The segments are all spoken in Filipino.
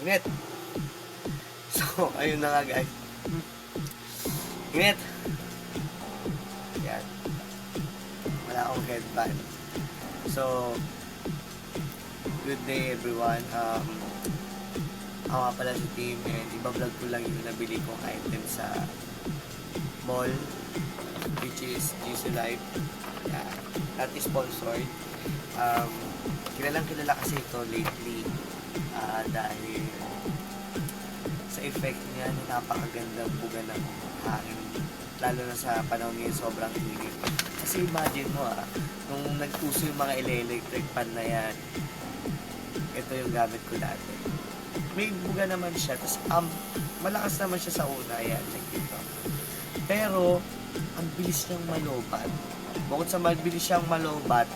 Init! So, ayun na nga guys. Init! Yan. Wala akong headband. So, good day everyone. Ako nga pala si Tim and ibablog ko lang yung nabili kong item sa mall, which is GC Life. Yeah, not sponsored. Kilala kasi ito lately dahil sa effect niya na napakagandang buga ng hangin, lalo na sa panahon ngayon sobrang init. Kasi imagine mo nung nag-uso yung mga electric fan na yan, ito yung gamit ko dati. May buga naman siya, tapos malakas naman siya sa una, yan, like dito. Pero, ang bilis niyang malobat. Bukod sa mabilis siyang malobat,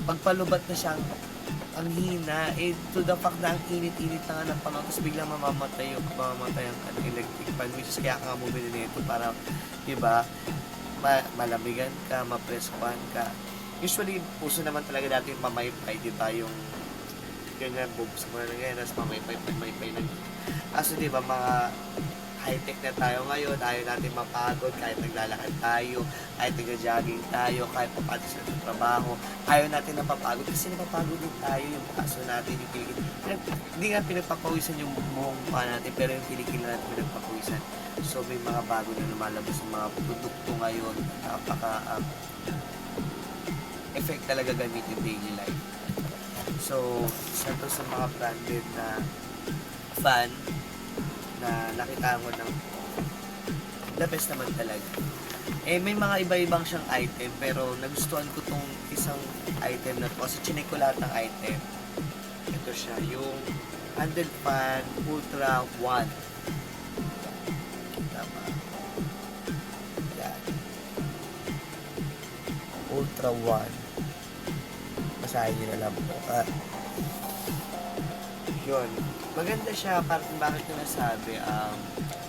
pagpalubat na siyang ang hina, to the fact na ang init-init na nga ng panahon, tapos biglang mamamatay ang electric fan, which is kaya ka nga bumili nito para, diba, malamigan ka, mapreskuhan ka. Usually, puso naman talaga dati yung pamaypay, diba, yung ganyan, bubuksan mo na ng ganyan, tapos pamaypay na. Kaso diba, mga high-tech na tayo ngayon, ayaw natin mapagod kahit naglalakad tayo, kahit nag-jogging tayo, kahit papatos na sa trabaho, ayaw natin napapagod kasi napapagod din tayo, yung kaso natin, yung kilikil. Hindi nga pinagpapawisan yung buong pa natin, pero yung kilikil na natin pinagpapawisan. So may mga bago na lumalabas ng mga produkto ngayon, effect talaga gamitin daily life. So, isa to sa mga branded na fan na nakita ko ng the best naman talaga. Eh, may mga iba-ibang siyang item, pero nagustuhan ko tong isang item na to kasi chinek ko lahat ng item. Ito siya, yung handle fan Ultra 1. Tama. Yan. Ultra 1. Basahin nyo na lang po. Yun. Maganda siya. Bakit ko nasabi?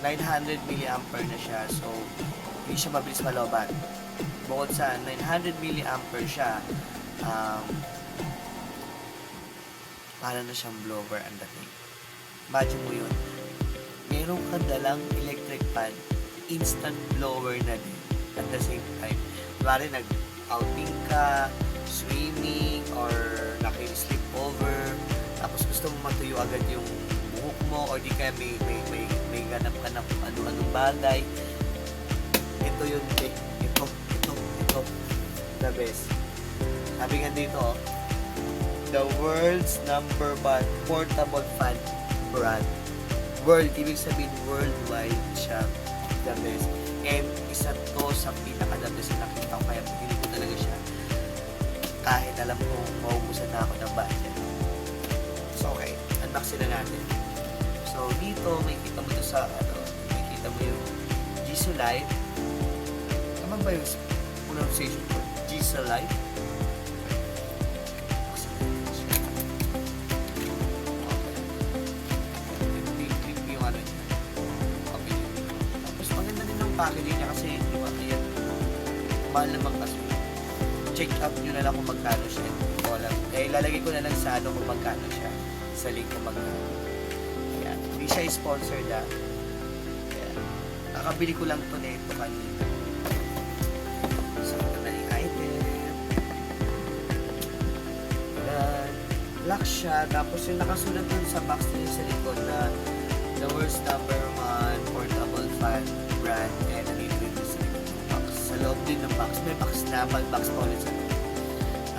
900 mAh na siya. So, hindi siya mabilis malobat. Bukod sa 900 mAh siya, para na siyang blower ang dating. Imagine mo yun. Meron ka dalang electric fan, instant blower na din at the same time. Kumari nag-outing ka, swimming, or naki-sleep over, tapos gusto mo matuyo agad yung buhok mo, or di kaya may ganap ka na kung ano-anong bagay. Ito yun, ito, the best. Sabi nga dito, the world's #1 portable fan brand. World, ibig sabihin worldwide siya, the best. And isa to sa pinaka-the best na nakita ko, kaya pinili ko talaga siya. Kahit alam kong maubusan na ako ng budget. So, okay. Unboxing na natin. So, dito, may kita mo may kita mo yung GC Life. Tama ba yung pronunciation ko? GC Life? Okay. Yung ano niya. Okay. Tapos, maganda din ang packaging niya kasi, di ba, ayan, mahal naman kasi. Check out nyo na lang kung magkano siya. Ilalagay ko na lang sa kung magkano siya. Sa link kung magkano. Ayan. Hindi siya sponsored Ayan. Nakabili ko lang ito na ito kanina. So, ito na yung item. Ayan. Black siya. Tapos yung nakasulat dun sa box niya sa likod na the world's #1 portable fan brand and sa loob din ng box. May box na, box pa ulit sa loob.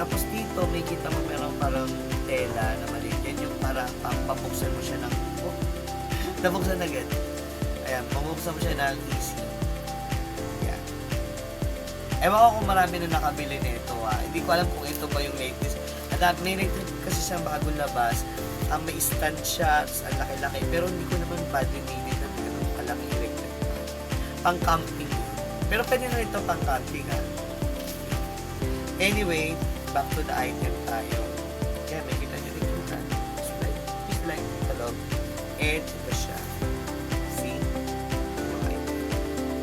Tapos dito, may kita mo meron parang tela na maliit. Yan yung para papuksan mo siya ng... Oh, nabuksan agad. Ayan, pabuksan mo siya ng easy. Ayan. Ewan ko kung marami na nakabili nito Hindi ko alam kung ito ba yung latest. At may latest kasi siyang bagong labas. May stand siya, ang laki-laki. Pero hindi ko naman badly needed na ganun kalaki electric. Pang-camping. Pero pwede na ito pang-camping Anyway, back to the item tayo. Kaya may kita nyo dito na. Slide sa loob. And ito siya. See? Okay.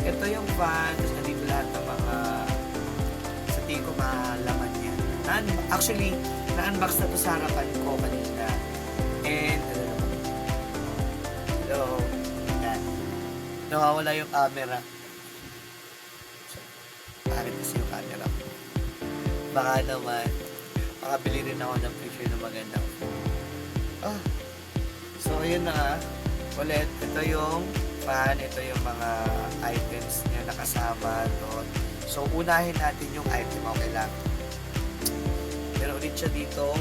Ito yung fan. Tapos nandito lahat ng mga sa tingin ko malaman niya. Actually, na-unbox na to sa harapan ko kanina. And, ano naman? Hello. Yan. Nawawala yung camera. So, bakit kasi yung camera ko? Baka naman, makabili rin ako ng picture na magandang phone. So, ayun na nga. Ulit, ito yung fan, ito yung mga items niya nakasama doon. So, unahin natin yung item, okay lang. Pero ulit siya ditong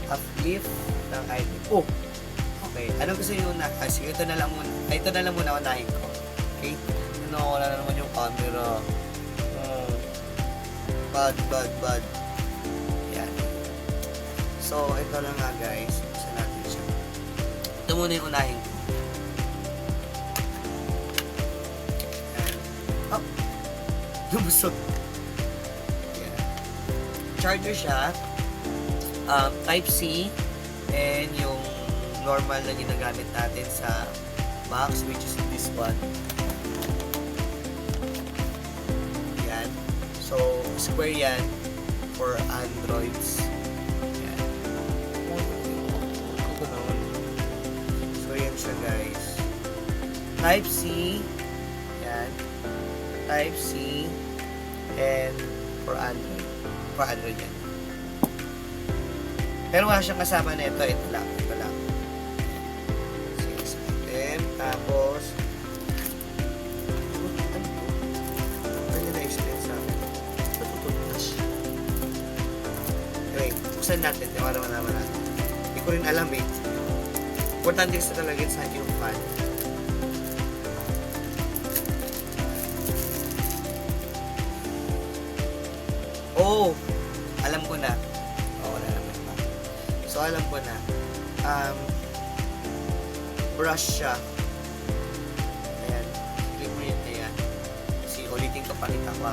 uplift ng item. Oh! Okay, ano gusto nyo na? Sige, ito na lang muna unahin ko. Okay? Wala na naman yung camera. Bad. Yan. So, ito lang nga guys. Buksan natin siya. Ito muna yung unahin ko. Yan. Oh! Lumusot. Yan. Charger siya. Type-C. And yung normal na ginagamit natin sa box, which is this one. Yan. So, square yan for Androids. Yan. So, yan siya guys. Type-C. Yan. Type-C. And for Android. For Android yan. Pero wala siyang kasama na ito. Ito lang. Six item. Tapos, ano na-explain sa akin? Okay, buksan natin. Para naman natin. Hindi ko rin alam eh. Importante sa talaga sa yung fan. Oh! Alam ko na. Wala naman. So, alam ko na. Brush siya. Ayan. Click mo yun. Ayan. Kasi ulitin ko pakita ko.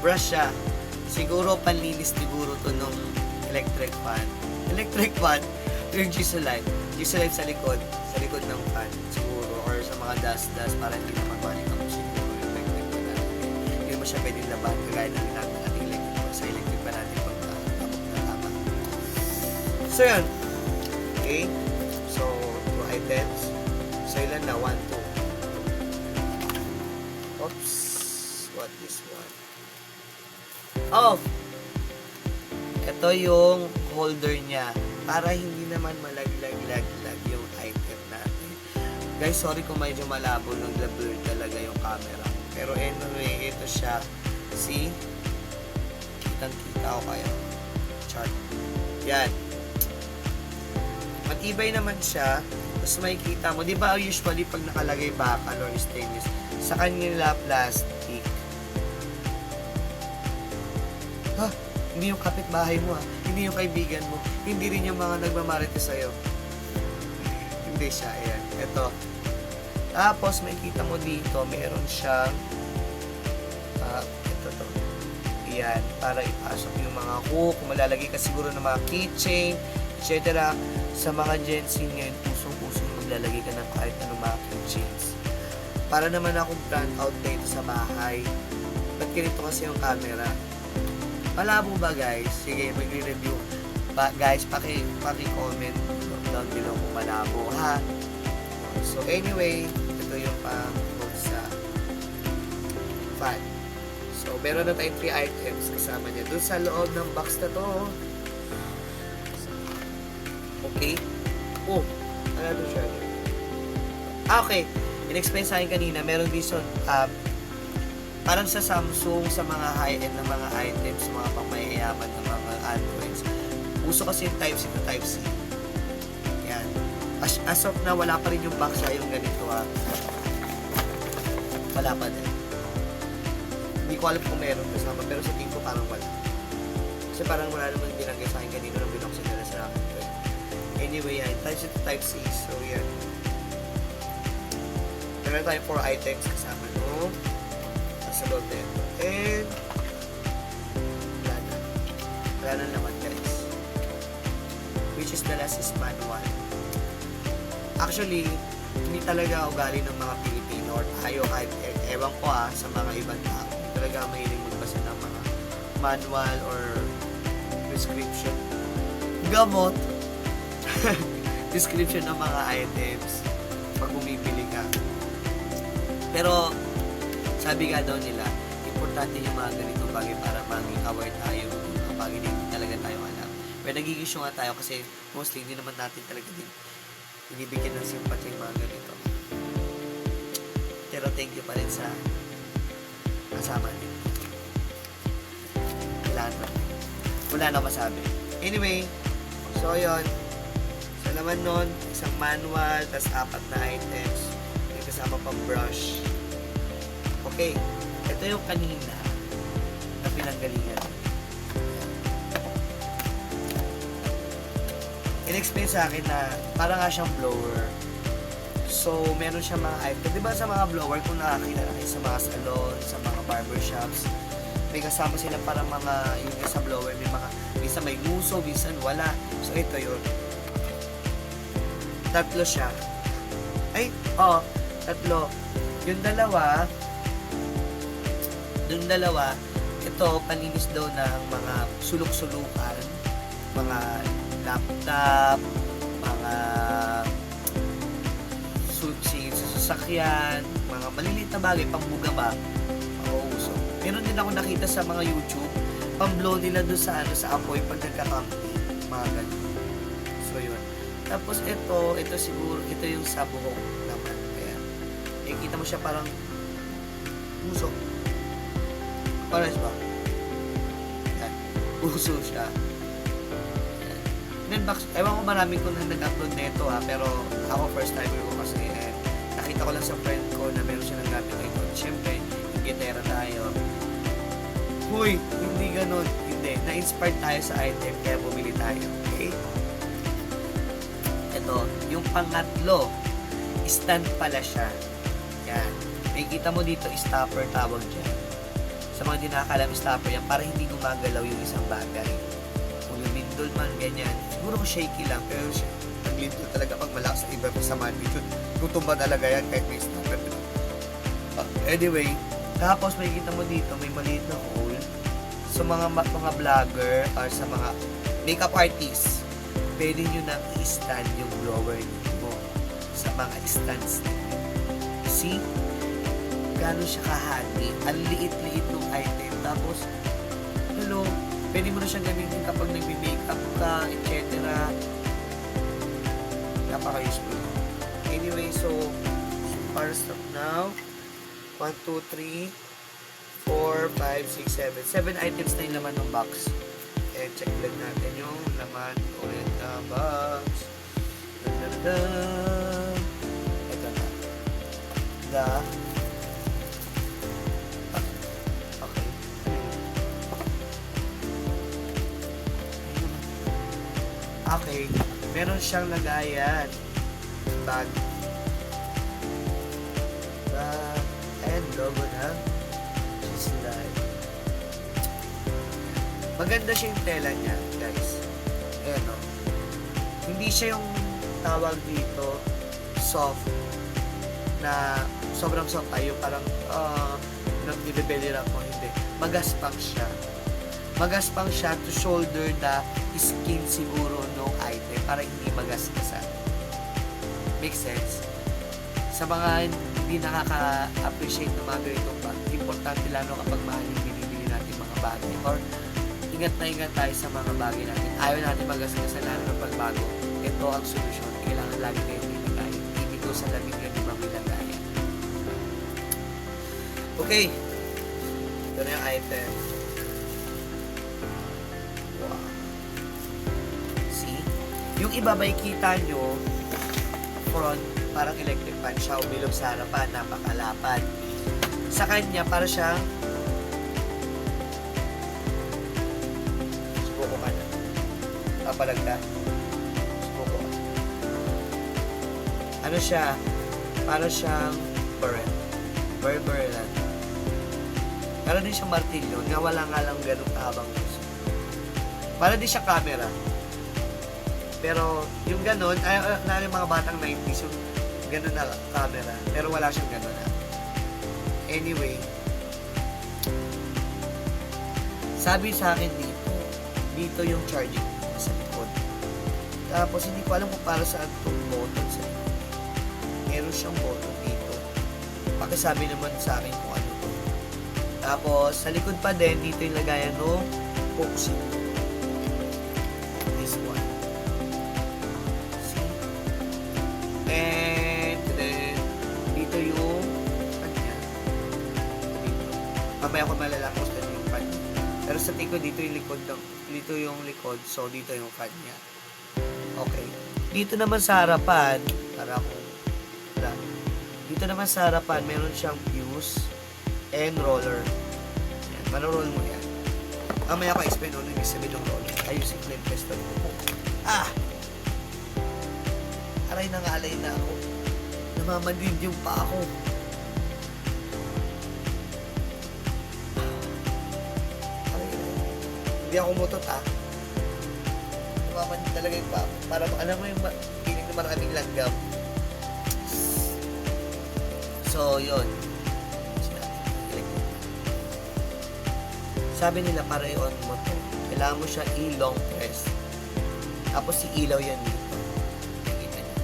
Brush siya. Siguro panlinis siguro to nung electric fan. Electric fan, yung Gisulife. Gisulife sa likod ng fan siguro, or sa mga dust para hindi na magbalik ako siguro yung electric fan natin. Hindi mo siya pwedeng laban kagaya ng ginagawa natin electric fan sa electric fan natin pag tapok na tama. So yun. Okay. So, 2 items. So ilan na? 1, 2. Oops. What is one? Oh! Ito yung holder niya para hindi naman malaglag yung item natin. Guys, sorry kung medyo malabo, nag-blur talaga yung camera. Pero anyway, ito siya. See? Kitang-kita ko kayo. Chart. Yan. Matibay naman siya. Tapos makikita mo, di ba usually pag nakalagay bakal or stainless, sa kanila plastic. Hindi yung kapitbahay mo hindi yung kaibigan mo, hindi rin yung mga nagmamarite sa'yo. Hindi siya, ayan. Ito. Tapos, makikita mo dito, meron siyang ito to. Ayan, para ipasok yung mga hook, malalagay ka siguro ng mga keychain, etc. Sa mga Gen Z ngayon, pusong-pusong maglalagay ka ng kahit anong mga keychains. Para naman akong brand out dito sa bahay. Ba't ganito kasi yung camera? Malabo ba guys? Sige, mag-review. Guys, paki-comment down below kung malabo ha. So anyway, ito yung pang-hook sa fan. So meron na tayong 3 items kasama niya. Doon sa loob ng box na to. Okay. Oh, ano to siya? Okay. In-explain sa akin kanina, meron dito parang sa Samsung, sa mga high-end na mga items, mga pangmayayaman na mga Androids. Uso kasi yung Type-C to Type-C. Yan. As of na, wala pa rin yung box yung ganito Wala pa din. Hindi ko alam kung meron kasama, pero sa tingin ko parang wala. Kasi parang wala naman binanggay sa akin kanino nang binuksan nila sa akin. Anyway, yan. Type-C to Type-C. So, yan. Meron tayo 4 items kasama, no? Sa loob na ito. And wala na naman guys, which is the last is manual. Actually, hindi talaga ugali ng mga Pilipino or tayo kahit ewan ko sa mga ibang tao, hindi talaga mahilig magbasa ng mga manual or prescription. Gamot. Description ng mga items pag bumibili ka. Pero, sabi nga daw nila, importante yung mga ganitong bagay para maging aware tayo ng mga bagay na hindi talaga tayo alam. Pero nagiging nga tayo kasi mostly hindi naman natin talaga din binibigyan ng sympathy yung mga ganito. Pero thank you pa rin sa kasama din. Wala na masabi. Anyway, so yun. Sa laman nun, isang manual, tas 4 na items. May kasama pang brush. Okay, ito yung kanina na pinanggalingan. In-explain sa akin na parang nga siyang blower. So, meron siyang mga item. Diba sa mga blower, kung nakakita na kayo sa mga salon, sa mga barbershops, may kasama sila para mga, yung sa blower, may mga, minsan may nguso, minsan wala. So, ito yun. Tatlo siya. Ay, tatlo. Yung dalawa, ito, paninis daw ng mga sulok-sulukan, mga laptop, mga singit sa sasakyan, mga maliliit na bagay, pambugaba, pauso. Meron din ako nakita sa mga YouTube, pamblow nila doon sa apoy pag nagka-camping, mga ganun. So, yun. Tapos ito siguro, ito yung sa buhok naman. Ayan. Kita mo siya parang puso. Pares ba? Ayan. Puso siya. Ayan. Then, ewan ko marami ko na nag-upload nito pero ako first time ko kasi nakita ko lang sa friend ko na meron siya nang gamit ito. Siyempre, yung gitera tayo. Huy, hindi ganun. Hindi. Na-inspired tayo sa item kaya bumili tayo. Okay? Ito, yung pangatlo, stand pala siya. Yan. Nakikita mo dito, stopper tawag dyan. Sa mga hindi nakakalam, stopper yan para hindi gumagalaw yung isang bagay. Kung lumindol man, ganyan. Siguro ko shaky lang, pero naglindol talaga pag malakas sa iba sa magnitude. Tutumba talaga yan kahit may stopper. Anyway, tapos makikita mo dito, may maliit na hole. Sa mga vlogger or sa mga makeup artists, pwede nyo nang i-stand yung blower mo sa mga stands nito. See? Gano'n siya ka-handy. Ang liit-liit ng item. Tapos, hello, pwede mo na siyang gamitin kapag nagbe-makeup ka, etc. Napaka-useful. Anyway, so, para stop now. 1, 2, 3, 4, 5, 6, 7. 7 items na yung laman ng box. And check lang natin yung laman ulit na box. Ito na. Okay. Okay. Meron siyang lagayan. Bag. And logo na. Slide. Maganda siya yung tela niya, guys. Ayan o. Hindi siya yung tawag dito soft na sobrang soft tayo. Parang nag-dibibeli lang ko. Hindi. Magaspang siya. Magaspang siya to shoulder the skin siguro ng item para hindi magaskasan. Make sense? Sa mga hindi nakaka-appreciate ng mga ganitong bag, importante lalo kapag mahal yung binibili natin mga bagay or ingat na ingat tayo sa mga bagay natin. Ayaw natin magaskasan lalo ng pagbago. Ito ang solusyon. Kailangan lagi na yung ilagay. Hindi ko sa labing yan ibang ilagay. Okay. Ito na yung item. Wow. See? Yung iba ba kita nyo front parang electric fan siya, umilog sa harapan, napakalapad. Sa kanya, para siyang subuko ka na. Papalag ka. Subuko ka. Ano siya? Para siyang barrel. Barrel lang. Para din siyang martilyo, nga wala nga lang ganun kahabang gusto. Para din siya camera. Pero, yung ganun, na yung mga batang 90s, yung ganun na camera. Pero wala siyang ganun na. Anyway, Sabi sa akin dito yung charging sa likod. Tapos hindi ko alam kung para saan itong button sa likod. Meron siyang button dito. Pakisabi naman sa akin kung ano to. Tapos sa likod pa din, dito yung lagayan ng Foxy. This one. See? And then, dito yung kanya. Dito. Mamaya ko malalaman kung saan yung fan. Pero sa tingin ko, dito yung likod. So, dito yung fan niya. Okay. Dito naman sa harapan, dito naman sa harapan, meron siyang fuse and roller. Yan, mano-roll mo yan. Mamaya ko explain ano yung sabi ng roller. Ayusin ko yung pesto. Aray na nga, alay na ako. Namamanid yung pa ako. Aray. Hindi ako mutot namamanid talaga yung pa ako. Para alam mo yung feeling na maraming langgam. So, yun. Sabi nila para i-on mo to, kailangan mo siya i-long press. Tapos i-ilaw yan dito. Nakikita niya.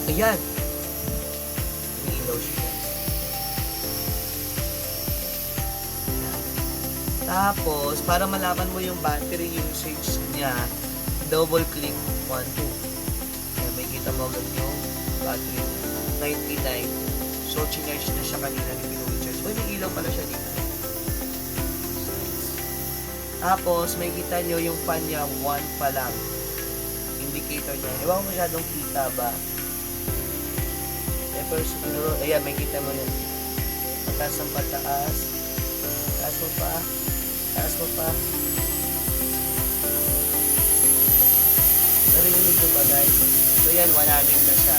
Ayan. I-ilaw siya. Ayan. Tapos, para malaman mo yung battery usage niya, double click 1, 2. Ayan, may kita mo agad yung battery 99. So, chinarge na siya kanina ni Pinoy. Uy, may ilaw pala siya dito. Tapos, may kita nyo yung fan niya, 1 pa lang. Indicator niya. Ewan ko masyadong kita ba? Pero siguro, ayan, may kita mo yan. Pataas ang pataas. Taas mo pa. Taas mo pa. Narinig mo ba, guys? So, yan, 100 na siya.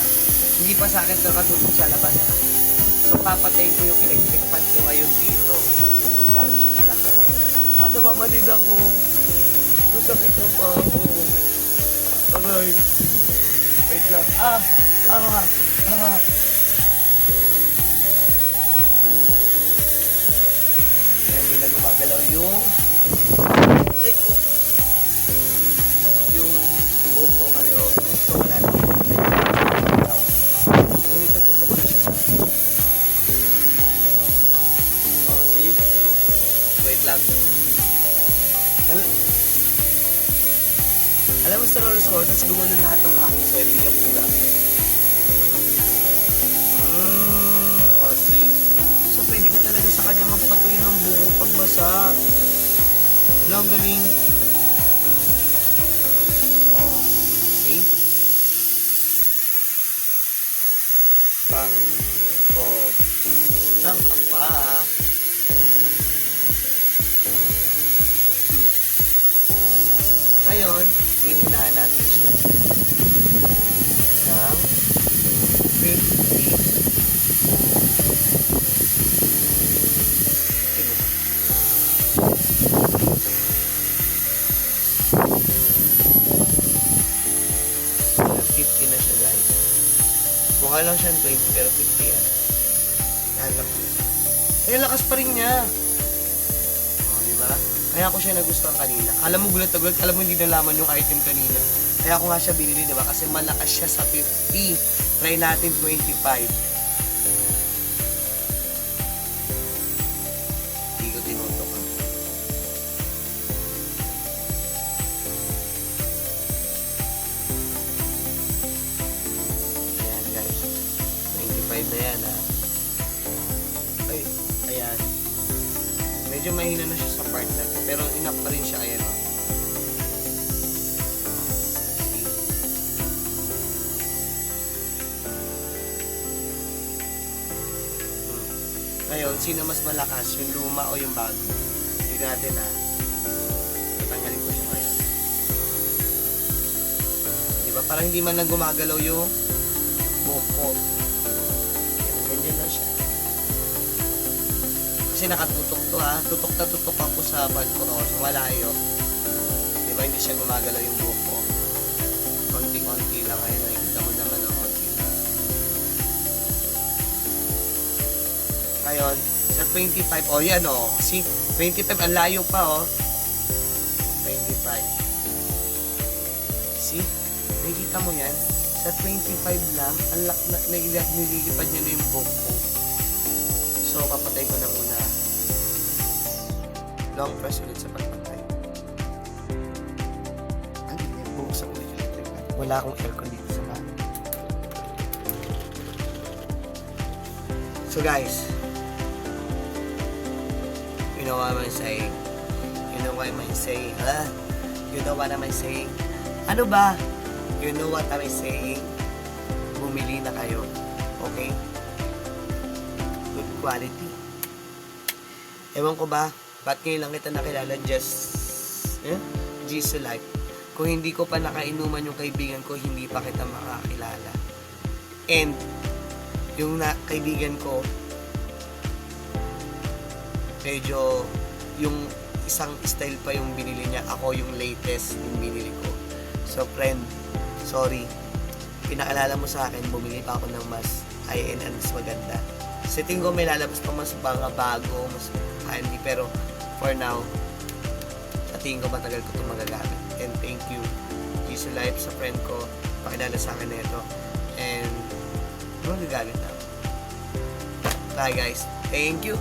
Hindi pa sa akin ito katulog sa labas, So, papatayin ko yung electric fan ko ngayon dito kung gano'n siya kalaki. Namamanid ako. Masakit na pa ako. Aray. Wait lang. Ayan, hindi na gumagalaw yung ay ko. Yung buhok ko kayo. So, wala na. Ayun, ito ko na siya. Wait lang. Alam mo sa roller score, tapos gumanon lahat ng hangin sa hindi yung pula. See? So, pwede ka talaga sa kanya magpatuyo ng buho pag basa. Lang galing. See? Saan ka pa? Ngayon, hihinahan natin siya ng 50. Na siya, guys. Mukha lang siya 20 pero 50 yan. Hanap ko. Eh, lakas pa rin niya. Diba? Kaya ako siya nagustuhan kanina. Alam mo, gulat na gulat. Alam mo, hindi nalaman yung item kanina. Kaya ako nga siya binili, diba? Kasi malakas siya sa 50. Try natin 25. Hindi ko tinutok. Ayan, guys. 25 na yan, Ay, ayan. Medyo mahina na siya sa part na to. Pero enough pa rin siya, ayan, Ngayon, sino mas malakas? Yung luma o yung bago? Hindi natin, tatanggalin ko siya ngayon. Diba? Parang hindi man lang gumagalaw yung buhok ko. Ganyan lang siya. Kasi nakatutok to, Tutok na tutok ako sa bag ko, So, malayo. Diba? Hindi siya gumagalaw yung buhok ko. Konti-konti lang. Ayun, nakikita mo naman ang konti lang. Ngayon, sa 25, oh yan oh. See, 25, ang layo pa oh. 25. See? Nakikita mo yan? Sa 25 lang, ang nililipad niya na yung buhok ko. So, papatay ko na muna. Long press ulit sa pagpatay. Ano yung buhok sa ulit? Wala akong aircon dito sa bahay. So guys, you know what am I saying? You know what am I saying? You know what am I saying? Ano ba? You know what am I saying? Bumili na kayo. Okay? Good quality. Ewan ko ba, ba't ngayon lang kita nakilala Jisoo Life? Kung hindi ko pa nakainuman yung kaibigan ko, hindi pa kita makakilala. And, yung kaibigan ko, medyo, yung isang style pa yung binili niya. Ako yung latest yung binili ko. So, friend, sorry. Pinaalala mo sa akin, bumili pa ako ng mas high-end and mas maganda. Sa tingin ko may lalabas pa mas bago, mas handy. Pero, for now, sa tingin ko matagal ko ito magagamit. And thank you, Jisoo Life, sa friend ko, pakilala sa akin nito. And, magagamit na. Bye guys. Thank you.